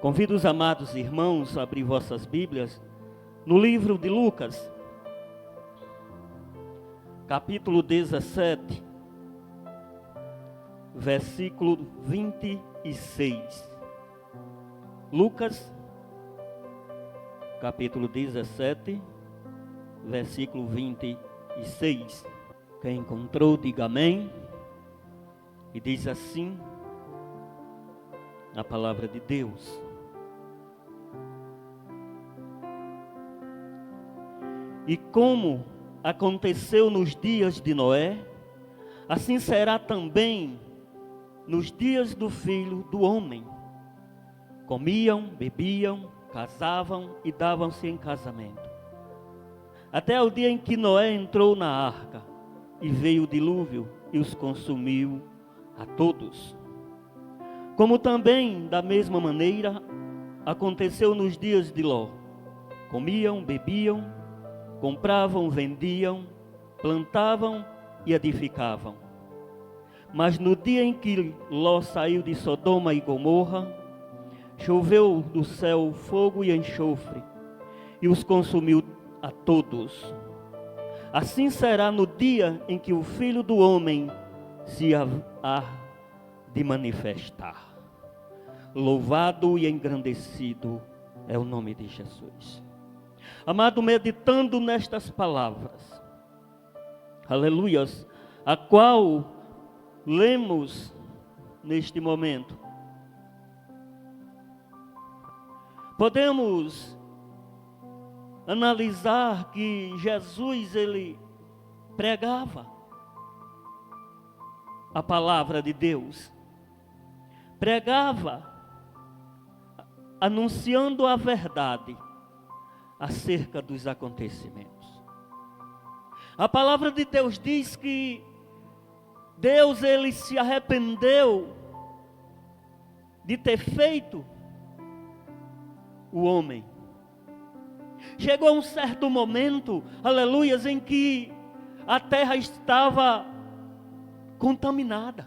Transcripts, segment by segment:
Convido os amados irmãos a abrir vossas Bíblias no livro de Lucas, capítulo 17, versículo 26. Lucas, capítulo 17, versículo 26. Quem encontrou, diga amém. E diz assim a palavra de Deus: e como aconteceu nos dias de Noé, assim será também nos dias do Filho do Homem. Comiam, bebiam, casavam e davam-se em casamento, até o dia em que Noé entrou na arca, e veio o dilúvio e os consumiu a todos. Como também, da mesma maneira, aconteceu nos dias de Ló. Comiam, bebiam, compravam, vendiam, plantavam e edificavam. Mas no dia em que Ló saiu de Sodoma e Gomorra, choveu do céu fogo e enxofre, e os consumiu a todos. Assim será no dia em que o Filho do Homem se há de manifestar. Louvado e engrandecido é o nome de Jesus. Amado, meditando nestas palavras, aleluias, a qual lemos neste momento, podemos analisar que Jesus, ele pregava a palavra de Deus, pregava, anunciando a verdade acerca dos acontecimentos. A palavra de Deus diz que Deus, ele se arrependeu de ter feito o homem. Chegou um certo momento, aleluias, em que a terra estava contaminada.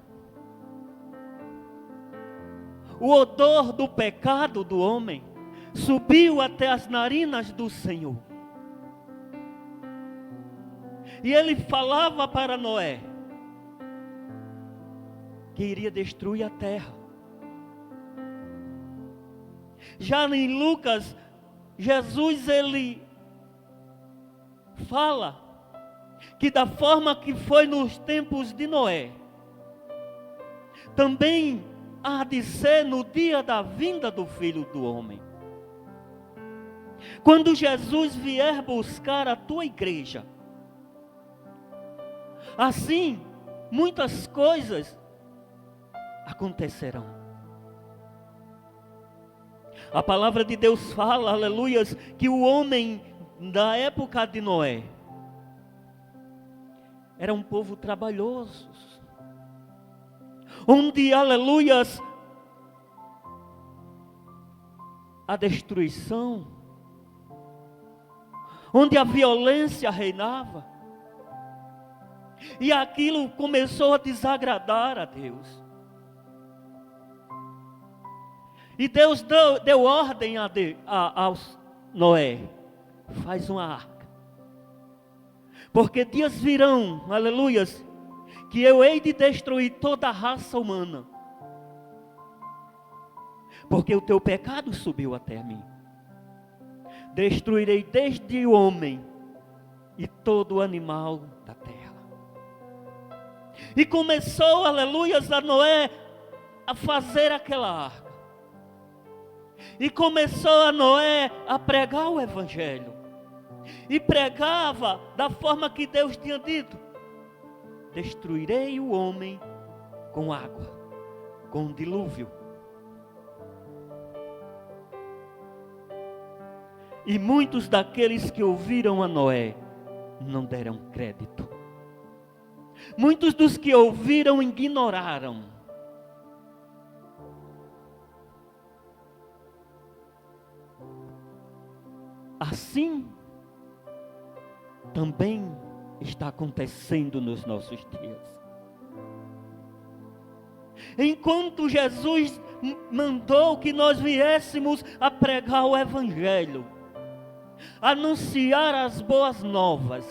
O odor do pecado do homem subiu até as narinas do Senhor. E ele falava para Noé que iria destruir a terra. Já em Lucas, Jesus, ele fala que da forma que foi nos tempos de Noé, também há de ser no dia da vinda do Filho do Homem. Quando Jesus vier buscar a tua igreja, assim, muitas coisas acontecerão. A palavra de Deus fala, aleluias, que o homem da época de Noé era um povo trabalhoso, onde, aleluias, a destruição, onde a violência reinava, e aquilo começou a desagradar a Deus. E Deus deu ordem a Noé: faz uma arca, porque dias virão, aleluias, que eu hei de destruir toda a raça humana, porque o teu pecado subiu até mim. Destruirei desde o homem e todo animal da terra. E começou, aleluias, a Noé a fazer aquela arca. E começou a Noé a pregar o evangelho. E pregava da forma que Deus tinha dito: destruirei o homem com água, com dilúvio. E muitos daqueles que ouviram a Noé não deram crédito. Muitos dos que ouviram ignoraram. Assim também está acontecendo nos nossos dias. enquanto Jesus mandou que nós viéssemos a pregar o Evangelho, anunciar as boas novas,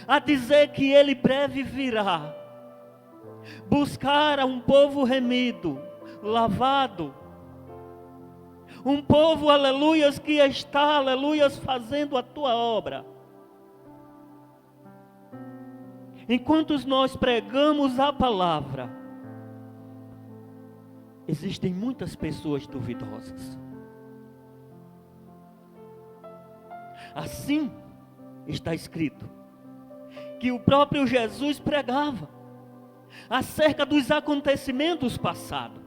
a dizer que Ele breve virá, buscar a um povo remido, lavado, um povo, aleluias, que está, aleluias, fazendo a tua obra. Enquanto nós pregamos a palavra, existem muitas pessoas duvidosas. Assim está escrito que o próprio Jesus pregava acerca dos acontecimentos passados,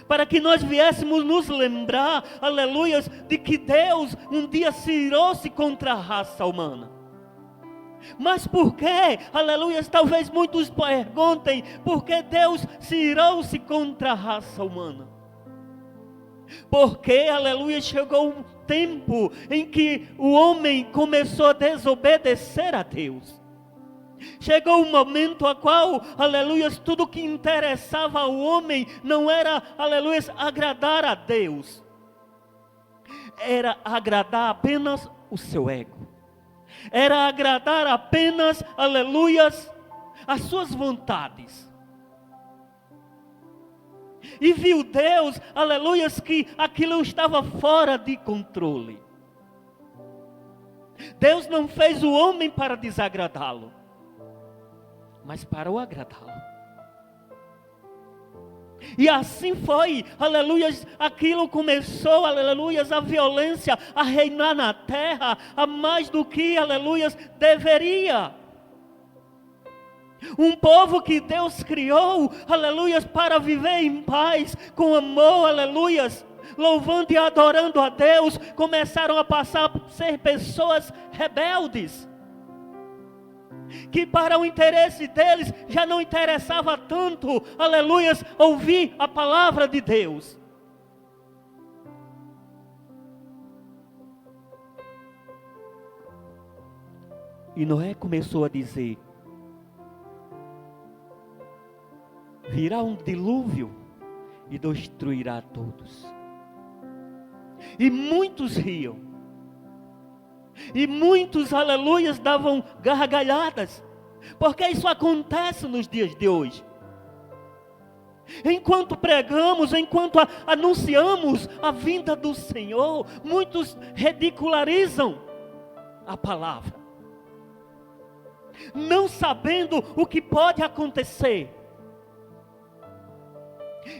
para que nós viéssemos nos lembrar, aleluias, de que Deus um dia se irou-se contra a raça humana. Mas por que, aleluias, talvez muitos perguntem, por que Deus se irou-se contra a raça humana? Porque, aleluia, chegou um tempo em que o homem começou a desobedecer a Deus. Chegou um momento a qual, aleluia, tudo que interessava ao homem não era, aleluia, agradar a Deus. Era agradar apenas o seu ego. Era agradar apenas, aleluias, as suas vontades. E viu Deus, aleluias, que aquilo estava fora de controle. Deus não fez o homem para desagradá-lo, mas para o agradá-lo. E assim foi, aleluias, aquilo começou, aleluias, a violência a reinar na terra, a mais do que, aleluias, deveria. Um povo que Deus criou, aleluias, para viver em paz, com amor, aleluias, louvando e adorando a Deus, começaram a passar a ser pessoas rebeldes, que para o interesse deles já não interessava tanto, aleluias, ouvir a palavra de Deus. E Noé começou a dizer: virá um dilúvio e destruirá todos. E muitos riam. E muitos, aleluias, davam gargalhadas, porque isso acontece nos dias de hoje. Enquanto pregamos, enquanto anunciamos a vinda do Senhor, muitos ridicularizam a palavra, não sabendo o que pode acontecer.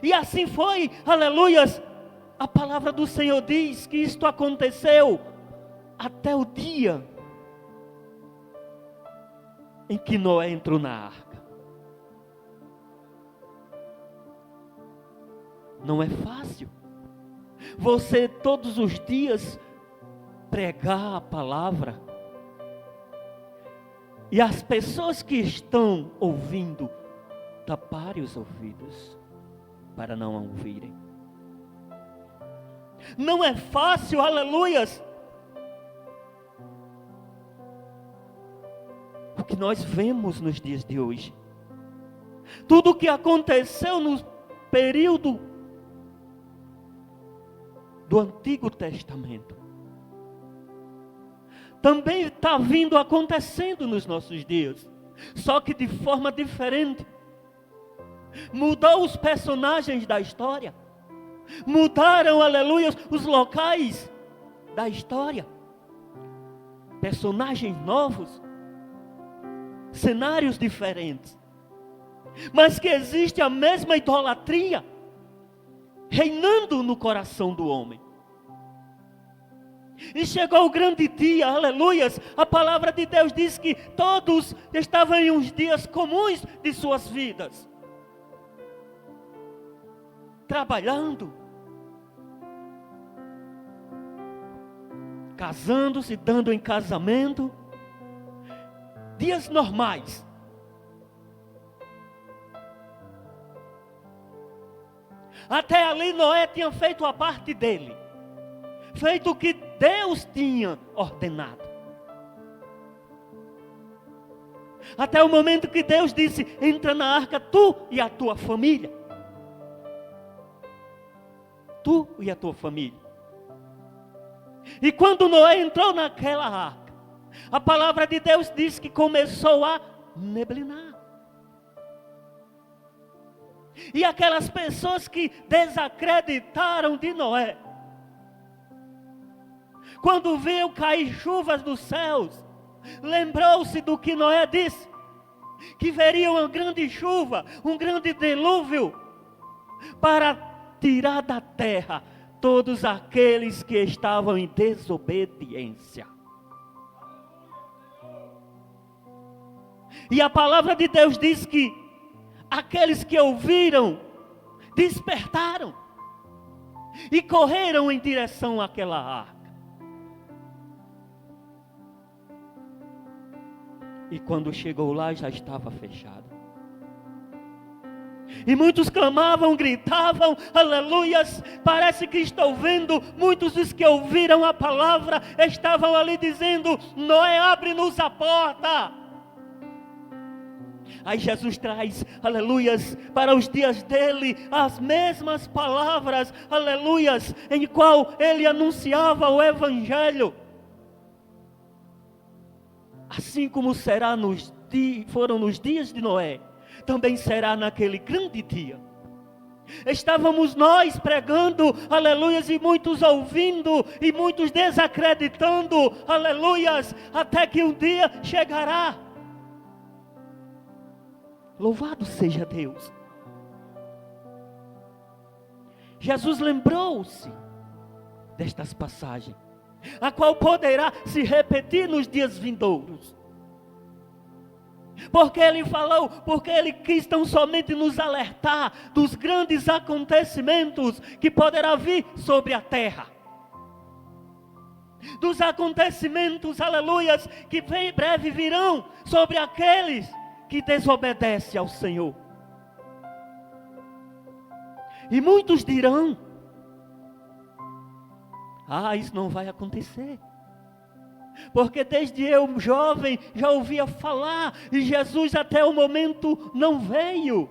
E assim foi, aleluias, a palavra do Senhor diz que isto aconteceu até o dia em que Noé entrou na arca. Não é fácil você todos os dias pregar a palavra e as pessoas que estão ouvindo taparem os ouvidos para não a ouvirem. Não é fácil, aleluias, o que nós vemos nos dias de hoje. Tudo o que aconteceu no período do Antigo Testamento também está vindo acontecendo nos nossos dias, só que de forma diferente. Mudou os personagens da história, mudaram, aleluia, os locais da história, personagens novos, cenários diferentes, mas que existe a mesma idolatria reinando no coração do homem. E chegou o grande dia, aleluias, a palavra de Deus diz que todos estavam em uns dias comuns de suas vidas, trabalhando, casando-se, dando em casamento, dias normais. Até ali Noé tinha feito a parte dele, feito o que Deus tinha ordenado. Até o momento que Deus disse: entra na arca tu e a tua família. Tu e a tua família. E quando Noé entrou naquela arca, a palavra de Deus diz que começou a neblinar. E aquelas pessoas que desacreditaram de Noé, quando viu cair chuvas dos céus, lembrou-se do que Noé disse, que veria uma grande chuva, um grande dilúvio, para tirar da terra todos aqueles que estavam em desobediência. E a palavra de Deus diz que aqueles que ouviram, despertaram e correram em direção àquela arca. E quando chegou lá, já estava fechado. E muitos clamavam, gritavam, aleluias. Parece que estou vendo muitos dos que ouviram a palavra estavam ali dizendo: Noé, abre-nos a porta. Aí Jesus traz, aleluias, para os dias dele, as mesmas palavras, aleluias, em qual ele anunciava o evangelho. Assim como será foram nos dias de Noé, também será naquele grande dia. Estávamos nós pregando, aleluias, e muitos ouvindo, e muitos desacreditando, aleluias, até que um dia chegará. Louvado seja Deus. Jesus lembrou-se destas passagens, a qual poderá se repetir nos dias vindouros. Porque ele falou, porque ele quis tão somente nos alertar dos grandes acontecimentos que poderá vir sobre a terra. Dos acontecimentos, aleluias, que em breve virão sobre aqueles que desobedecem ao Senhor. E muitos dirão: isso não vai acontecer. Porque desde eu jovem já ouvia falar, e Jesus até o momento não veio.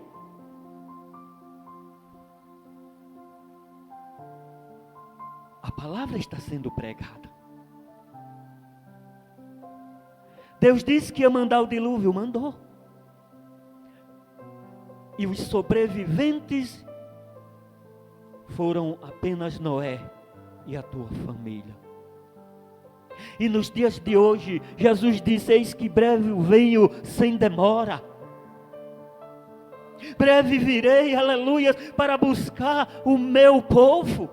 A palavra está sendo pregada. Deus disse que ia mandar o dilúvio, mandou. E os sobreviventes foram apenas Noé e a tua família. E nos dias de hoje, Jesus disse: eis que breve venho sem demora. Breve virei, aleluia, para buscar o meu povo.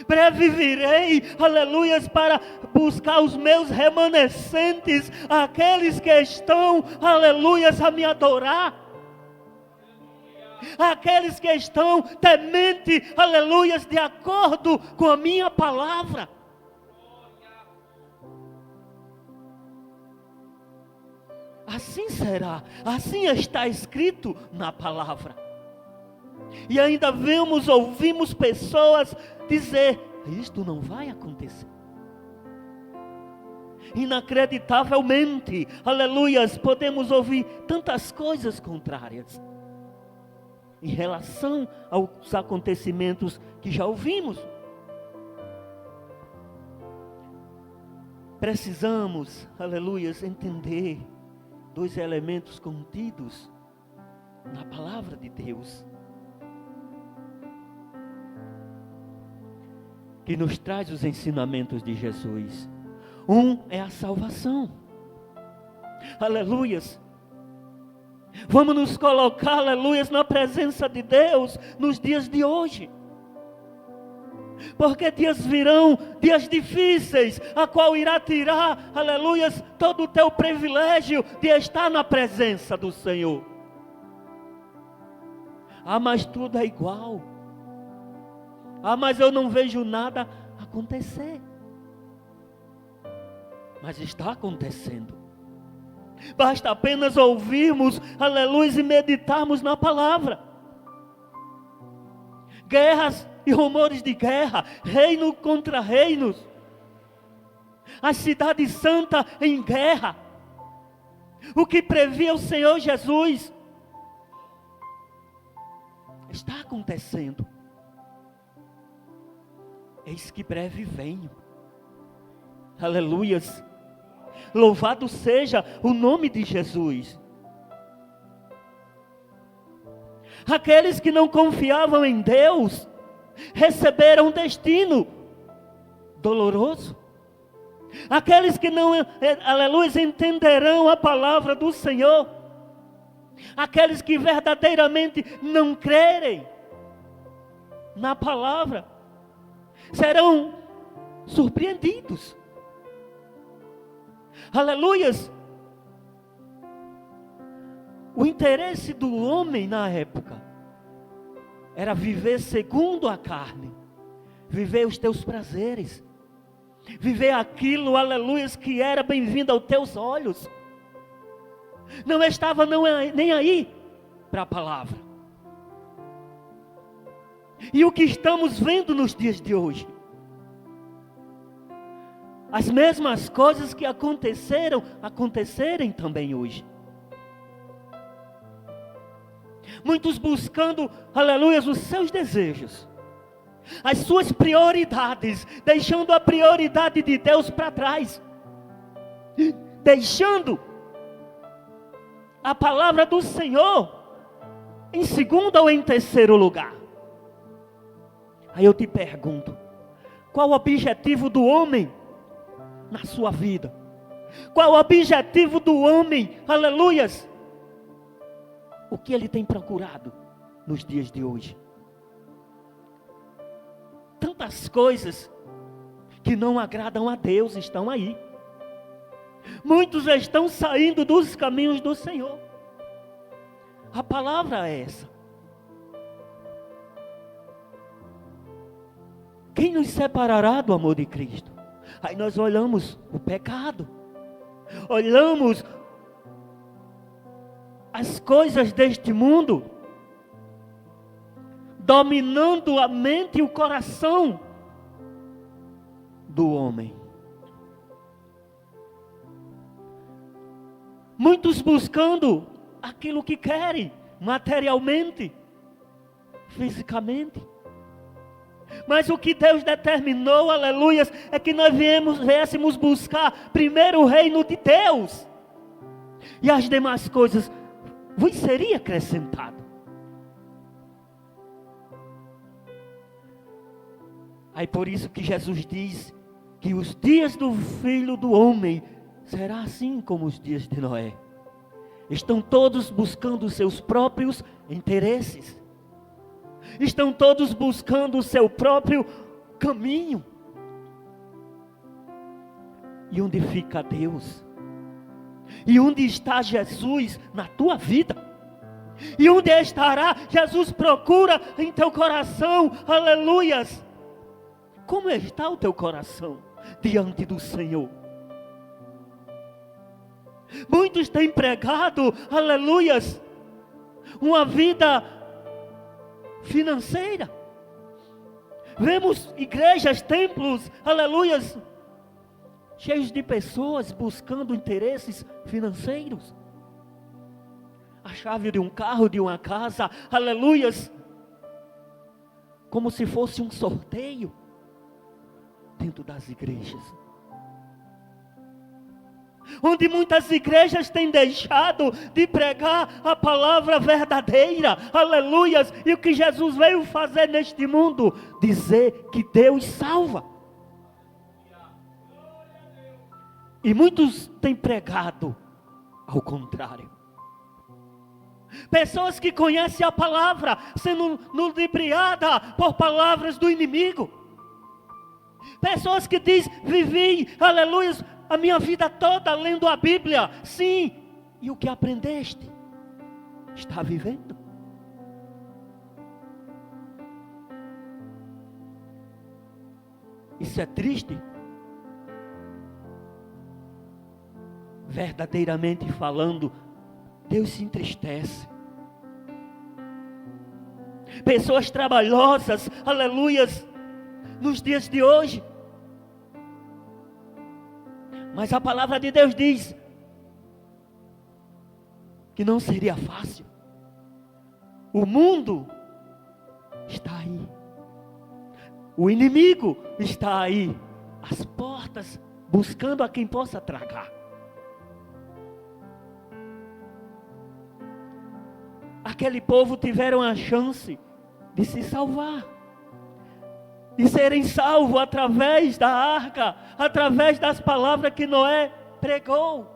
Breve virei, aleluia, para buscar os meus remanescentes, aqueles que estão, aleluia, a me adorar. Aqueles que estão temente, aleluias, de acordo com a minha palavra. Assim será, assim está escrito na palavra. E ainda ouvimos pessoas dizer: isto não vai acontecer. Inacreditavelmente, aleluias, podemos ouvir tantas coisas contrárias em relação aos acontecimentos que já ouvimos. Precisamos, aleluias, entender dois elementos contidos na palavra de Deus, que nos traz os ensinamentos de Jesus. Um é a salvação. Aleluias. Vamos nos colocar, aleluias, na presença de Deus nos dias de hoje. Porque dias virão, dias difíceis, a qual irá tirar, aleluias, todo o teu privilégio de estar na presença do Senhor. Mas tudo é igual. Mas eu não vejo nada acontecer. Mas está acontecendo. Basta apenas ouvirmos, aleluia, e meditarmos na palavra. Guerras e rumores de guerra, reino contra reinos. A cidade santa em guerra. o que previa o Senhor Jesus, está acontecendo. Eis que breve venho. Aleluias. Louvado seja o nome de Jesus. Aqueles que não confiavam em Deus, receberam um destino doloroso. Aqueles que não, aleluia, entenderão a palavra do Senhor. Aqueles que verdadeiramente não crerem na palavra, serão surpreendidos. Aleluias. O interesse do homem na época era viver segundo a carne, viver os teus prazeres, viver aquilo, aleluias, que era bem-vindo aos teus olhos. Não estava nem aí para a palavra. E o que estamos vendo nos dias de hoje? As mesmas coisas que acontecerem também hoje. Muitos buscando, aleluia, os seus desejos, as suas prioridades, deixando a prioridade de Deus para trás, deixando a palavra do Senhor em segundo ou em terceiro lugar. Aí eu te pergunto, qual o objetivo do homem na sua vida? Qual o objetivo do homem, aleluias? O que ele tem procurado nos dias de hoje? Tantas coisas que não agradam a Deus estão aí. Muitos estão saindo dos caminhos do Senhor. A palavra é essa. Quem nos separará do amor de Cristo? Aí nós olhamos o pecado, olhamos as coisas deste mundo, dominando a mente e o coração do homem. Muitos buscando aquilo que querem, materialmente, fisicamente. Mas o que Deus determinou, aleluias, é que nós viéssemos buscar primeiro o reino de Deus. E as demais coisas vos seria acrescentado. Aí por isso que Jesus diz que os dias do Filho do Homem será assim como os dias de Noé. Estão todos buscando os seus próprios interesses. Estão todos buscando o seu próprio caminho. E onde fica Deus? E onde está Jesus na tua vida? E onde estará? Jesus procura em teu coração, aleluias. Como está o teu coração diante do Senhor? Muitos têm pregado, aleluias, uma vida financeira. Vemos igrejas, templos, aleluias, cheios de pessoas buscando interesses financeiros. A chave de um carro, de uma casa, aleluias, como se fosse um sorteio dentro das igrejas. Onde muitas igrejas têm deixado de pregar a palavra verdadeira, aleluias, e o que Jesus veio fazer neste mundo, dizer que Deus salva. E muitos têm pregado ao contrário. Pessoas que conhecem a palavra, sendo ludibriada por palavras do inimigo. Pessoas que dizem, vivi, aleluia, a minha vida toda lendo a Bíblia. Sim, e o que aprendeste? Está vivendo? Isso é triste? Verdadeiramente falando, Deus se entristece. Pessoas trabalhosas, aleluias, nos dias de hoje. Mas a palavra de Deus diz que não seria fácil. O mundo está aí. O inimigo está aí. Às portas, buscando a quem possa tragar. Aquele povo tiveram a chance de se salvar. De serem salvos através da arca, através das palavras que Noé pregou.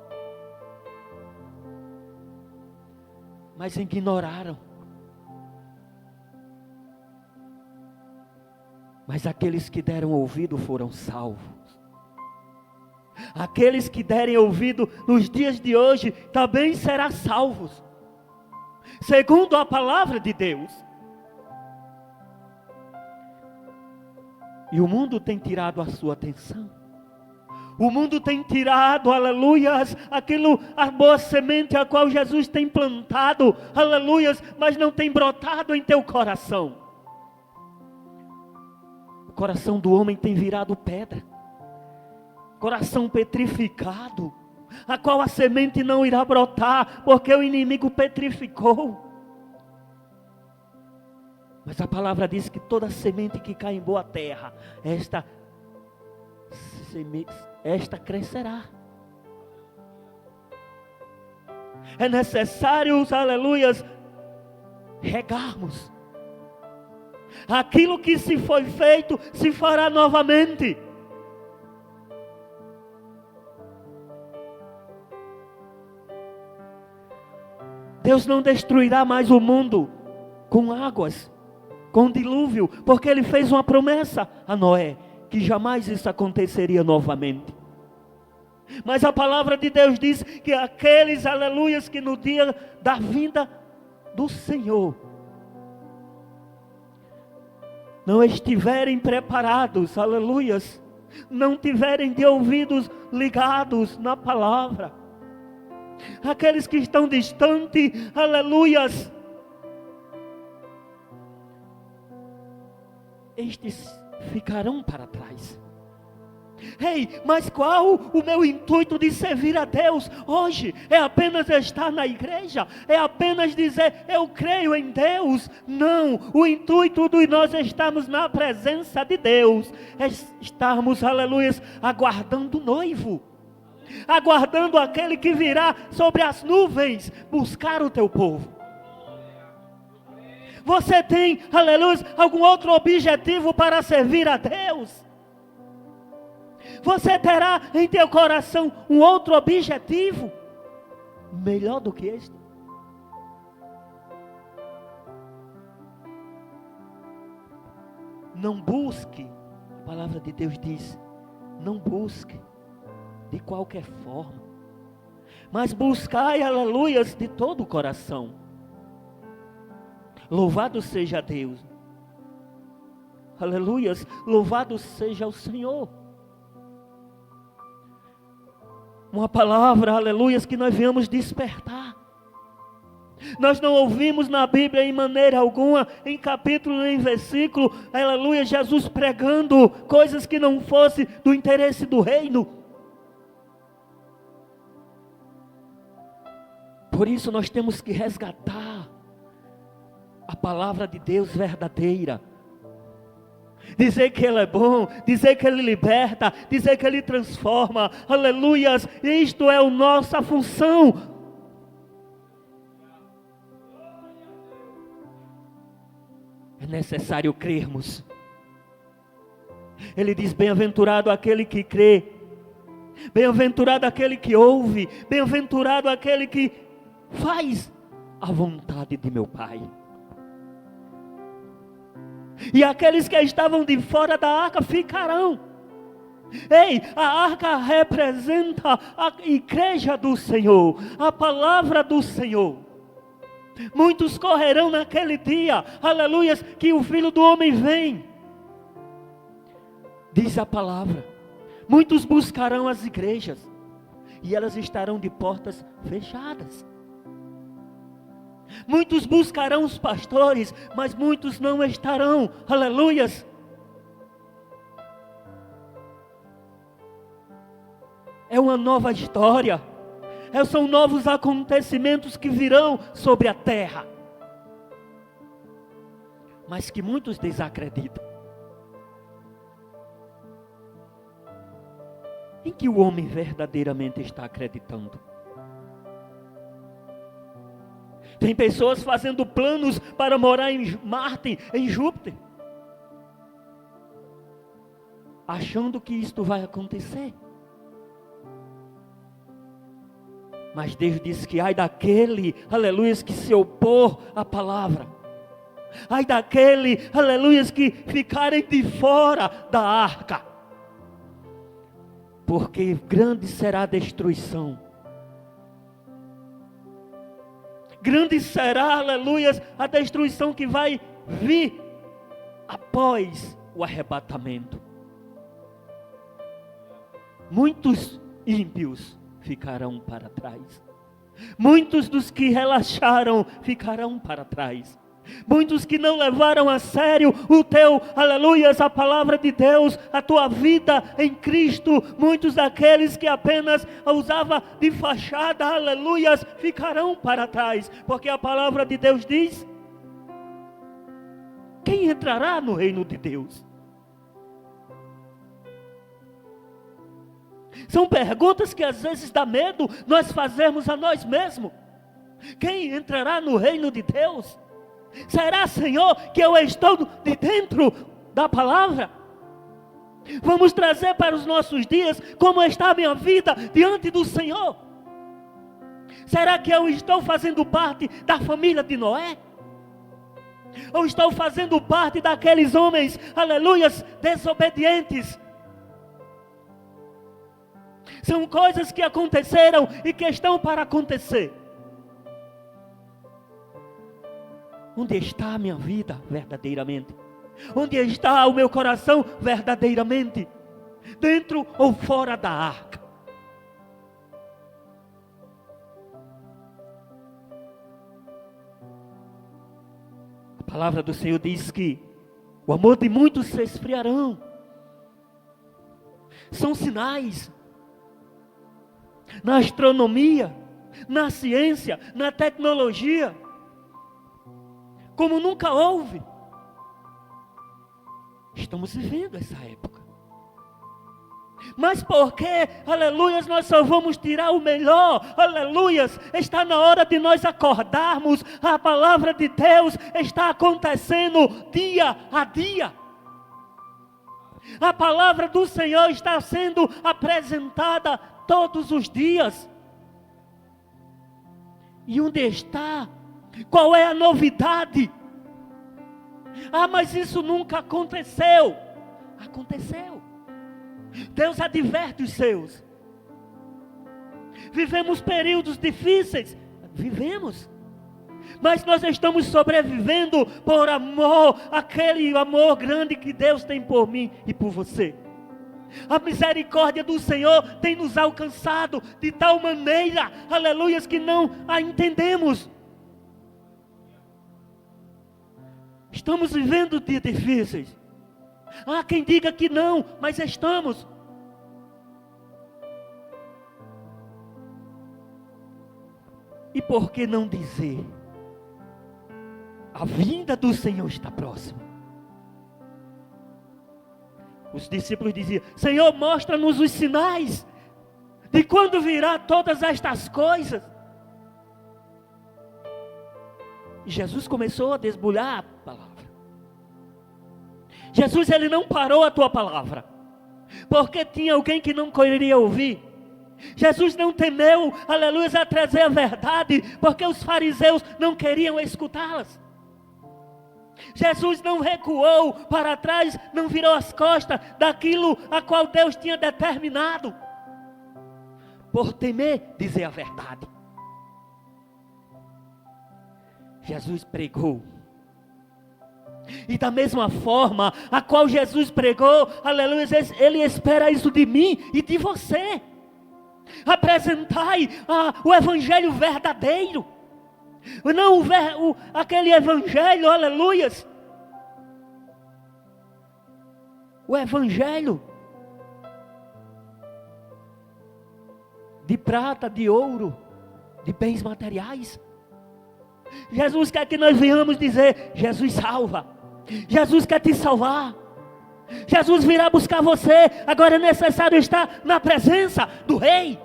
Mas ignoraram. Mas aqueles que deram ouvido foram salvos. Aqueles que derem ouvido nos dias de hoje também serão salvos. Segundo a palavra de Deus. E o mundo tem tirado a sua atenção. O mundo tem tirado, aleluias, a boa semente a qual Jesus tem plantado, aleluias, mas não tem brotado em teu coração. O coração do homem tem virado pedra. Coração petrificado, a qual a semente não irá brotar, porque o inimigo petrificou. Mas a palavra diz que toda semente que cai em boa terra, esta crescerá. É necessário, aleluias, regarmos. Aquilo que se foi feito, se fará novamente. Deus não destruirá mais o mundo com águas, com dilúvio, porque Ele fez uma promessa a Noé, que jamais isso aconteceria novamente. Mas a palavra de Deus diz que aqueles, aleluias, que no dia da vinda do Senhor, não estiverem preparados, aleluias, não tiverem de ouvidos ligados na palavra, aqueles que estão distantes, aleluias, estes ficarão para trás. Ei, mas qual o meu intuito de servir a Deus hoje? É apenas estar na igreja? É apenas dizer, eu creio em Deus? Não, o intuito de nós estarmos na presença de Deus, é estarmos, aleluia, aguardando o noivo. Aguardando aquele que virá sobre as nuvens, buscar o teu povo. Você tem, aleluia, algum outro objetivo para servir a Deus? Você terá em teu coração um outro objetivo melhor do que este? Não busque, a palavra de Deus diz, não busque de qualquer forma, mas buscai, aleluias, de todo o coração. Louvado seja Deus, aleluias, louvado seja o Senhor. Uma palavra, aleluias, que nós viemos despertar. Nós não ouvimos na Bíblia em maneira alguma, em capítulo nem versículo, aleluia, Jesus pregando coisas que não fossem do interesse do reino. Por isso nós temos que resgatar a palavra de Deus verdadeira. Dizer que Ele é bom, dizer que Ele liberta, dizer que Ele transforma, aleluias, isto é a nossa função. É necessário crermos. Ele diz, bem-aventurado aquele que crê, bem-aventurado aquele que ouve, bem-aventurado aquele que faz a vontade de meu Pai. E aqueles que estavam de fora da arca ficarão. Ei, a arca representa a igreja do Senhor, a palavra do Senhor. Muitos correrão naquele dia, aleluias, que o Filho do Homem vem. Diz a palavra, muitos buscarão as igrejas, e elas estarão de portas fechadas. Muitos buscarão os pastores, mas muitos não estarão, aleluias. É uma nova história, São novos acontecimentos que virão sobre a terra, mas que muitos desacreditam. Em que o homem verdadeiramente está acreditando? Tem pessoas fazendo planos para morar em Marte, em Júpiter, achando que isto vai acontecer. Mas Deus diz que ai daquele, aleluia, que se opor à palavra. Ai daquele, aleluia, que ficarem de fora da arca. Porque grande será a destruição. Grande será, aleluia, a destruição que vai vir após o arrebatamento. Muitos ímpios ficarão para trás. Muitos dos que relaxaram ficarão para trás. Muitos que não levaram a sério o teu, aleluias, a palavra de Deus, a tua vida em Cristo. Muitos daqueles que apenas a usava de fachada, aleluias, ficarão para trás. Porque a palavra de Deus diz: quem entrará no reino de Deus? São perguntas que às vezes dá medo nós fazermos a nós mesmos. Quem entrará no reino de Deus? Será, Senhor, que eu estou de dentro da palavra? Vamos trazer para os nossos dias como está a minha vida diante do Senhor. Será que eu estou fazendo parte da família de Noé? Ou estou fazendo parte daqueles homens, aleluias, desobedientes? São coisas que aconteceram e que estão para acontecer. Onde está a minha vida verdadeiramente? Onde está o meu coração verdadeiramente? Dentro ou fora da arca? A palavra do Senhor diz que o amor de muitos se esfriarão. São sinais. Na astronomia, na ciência, na tecnologia, como nunca houve. Estamos vivendo essa época. Mas porque, aleluias, nós só vamos tirar o melhor, aleluias, está na hora de nós acordarmos. A palavra de Deus está acontecendo dia a dia. A palavra do Senhor está sendo apresentada todos os dias. E onde está? Qual é a novidade? Ah, mas isso nunca aconteceu. Aconteceu. Deus adverte os seus. Vivemos períodos difíceis. Vivemos. Mas nós estamos sobrevivendo por amor. Aquele amor grande que Deus tem por mim e por você. A misericórdia do Senhor tem nos alcançado de tal maneira, aleluias, que não a entendemos. Estamos vivendo dias difíceis. Há quem diga que não, mas estamos. E por que não dizer? A vinda do Senhor está próxima. Os discípulos diziam: Senhor, mostra-nos os sinais de quando virá todas estas coisas. E Jesus começou a desbulhar a palavra. Jesus, ele não parou a tua palavra, porque tinha alguém que não queria ouvir. Jesus não temeu, aleluia, a trazer a verdade, porque os fariseus não queriam escutá-las. Jesus não recuou para trás, não virou as costas daquilo a qual Deus tinha determinado, por temer dizer a verdade. Jesus pregou. E da mesma forma a qual Jesus pregou, aleluia, Ele espera isso de mim e de você. Apresentai o evangelho verdadeiro. Não aquele evangelho, aleluias. O evangelho de prata, de ouro, de bens materiais. Jesus quer que nós venhamos dizer: Jesus salva, Jesus quer te salvar, Jesus virá buscar você. Agora é necessário estar na presença do Rei.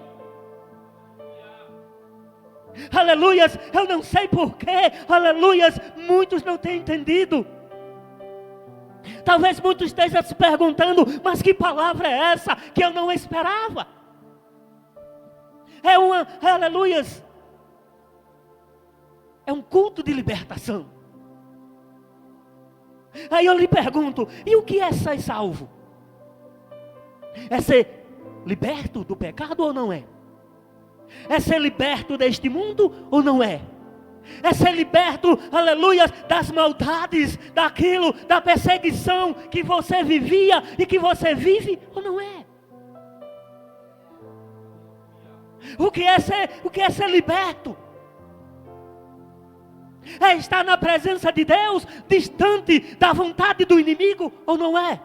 Aleluias, eu não sei porquê, aleluias, muitos não têm entendido. Talvez muitos estejam se perguntando: mas que palavra é essa que eu não esperava? Aleluias, é um culto de libertação. Aí eu lhe pergunto: e o que é ser salvo? É ser liberto do pecado ou não é? É ser liberto deste mundo ou não é? É ser liberto, aleluia, das maldades, daquilo, da perseguição que você vivia e que você vive ou não é? O que é ser liberto? É estar na presença de Deus, distante da vontade do inimigo ou não é?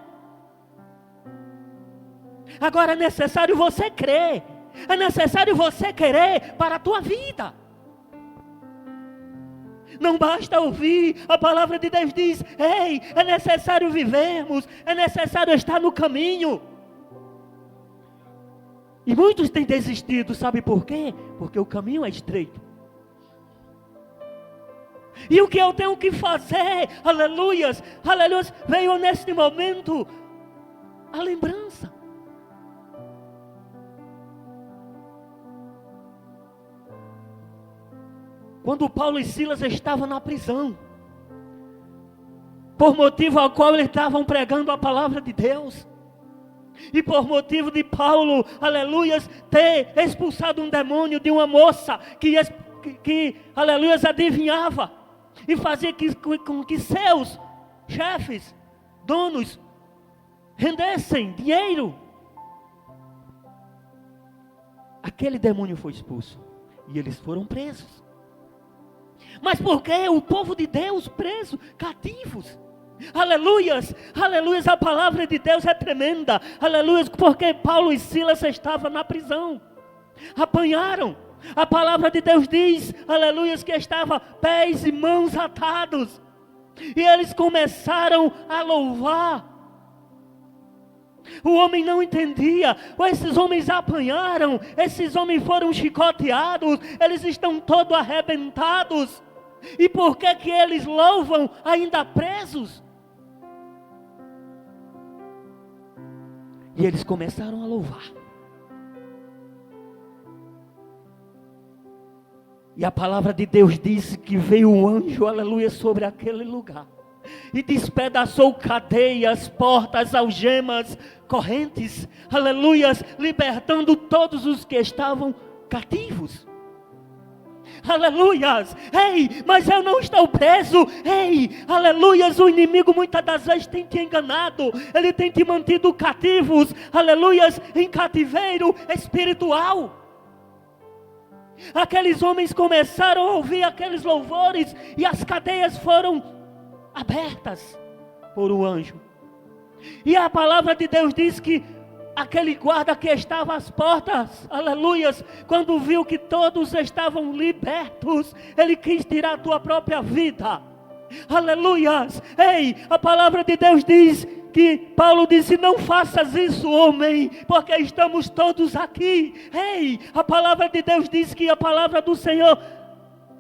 Agora é necessário você crer. É necessário você querer para a tua vida. Não basta ouvir, a palavra de Deus diz: ei, é necessário vivermos, é necessário estar no caminho. E muitos têm desistido, sabe por quê? Porque o caminho é estreito. E o que eu tenho que fazer? Aleluias, aleluias, veio neste momento a lembrança. Quando Paulo e Silas estavam na prisão, por motivo ao qual eles estavam pregando a palavra de Deus, e por motivo de Paulo, aleluias, ter expulsado um demônio de uma moça que aleluias, adivinhava, e fazia com que seus chefes, donos, rendessem dinheiro. Aquele demônio foi expulso, e eles foram presos. Mas por que o povo de Deus preso, cativos? Aleluias, aleluias, a palavra de Deus é tremenda. Aleluias, porque Paulo e Silas estavam na prisão, apanharam. A palavra de Deus diz, aleluias, que estava pés e mãos atados. E eles começaram a louvar. O homem não entendia. Esses homens apanharam, esses homens foram chicoteados, eles estão todos arrebentados. E por que que eles louvam ainda presos? E eles começaram a louvar. E a palavra de Deus diz que veio um anjo, aleluia, sobre aquele lugar. E despedaçou cadeias, portas, algemas, correntes, aleluias, libertando todos os que estavam cativos. Aleluias, ei, mas eu não estou preso, ei, aleluias, o inimigo muitas das vezes tem te enganado, ele tem te mantido cativos, aleluias, em cativeiro espiritual. Aqueles homens começaram a ouvir aqueles louvores e as cadeias foram abertas por um anjo. E a palavra de Deus diz que aquele guarda que estava às portas, aleluias, quando viu que todos estavam libertos, ele quis tirar a tua própria vida. Aleluias, ei, a palavra de Deus diz que Paulo disse: não faças isso, homem, porque estamos todos aqui. Ei, a palavra de Deus diz que a palavra do Senhor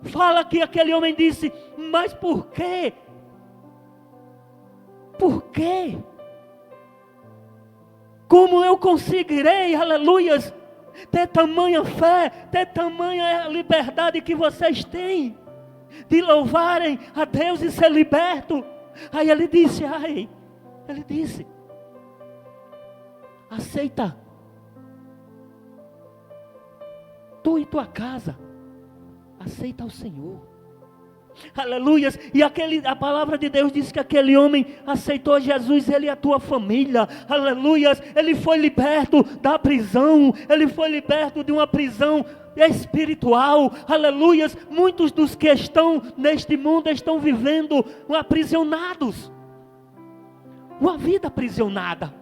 fala que aquele homem disse: mas por quê? Por quê? Como eu conseguirei, aleluias, ter tamanha fé, ter tamanha liberdade que vocês têm, de louvarem a Deus e ser liberto? Aí ele disse, aceita, tu e tua casa, aceita o Senhor. Aleluias, e a palavra de Deus diz que aquele homem aceitou Jesus, ele e a tua família, aleluias, ele foi liberto da prisão, ele foi liberto de uma prisão espiritual, aleluias. Muitos dos que estão neste mundo estão vivendo aprisionados, uma vida aprisionada,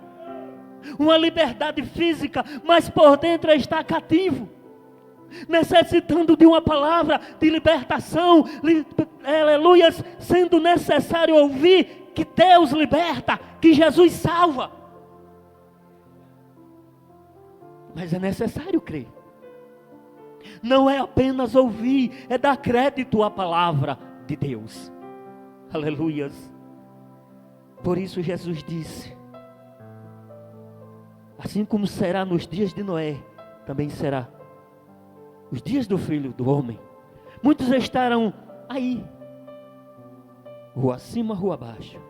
uma liberdade física, mas por dentro está cativo. necessitando de uma palavra de libertação, aleluia, sendo necessário ouvir que Deus liberta, que Jesus salva. Mas é necessário crer. Não é apenas ouvir, é dar crédito à palavra de Deus. Aleluias. Por isso Jesus disse: assim como será nos dias de Noé, também será os dias do Filho do Homem. Muitos estarão aí, rua acima, rua abaixo,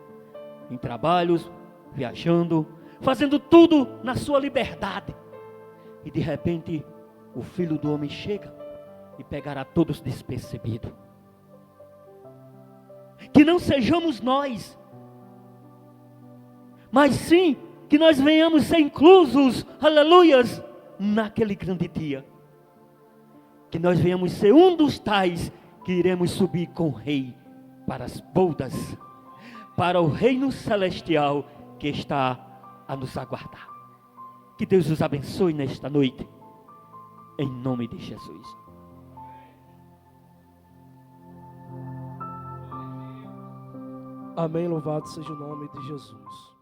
em trabalhos, viajando, fazendo tudo na sua liberdade. E de repente, o Filho do Homem chega e pegará todos despercebidos. Que não sejamos nós, mas sim que nós venhamos ser inclusos, aleluias, naquele grande dia. Que nós venhamos ser um dos tais que iremos subir com o Rei para as bodas, para o reino celestial que está a nos aguardar. Que Deus os abençoe nesta noite, em nome de Jesus. Amém, louvado seja o nome de Jesus.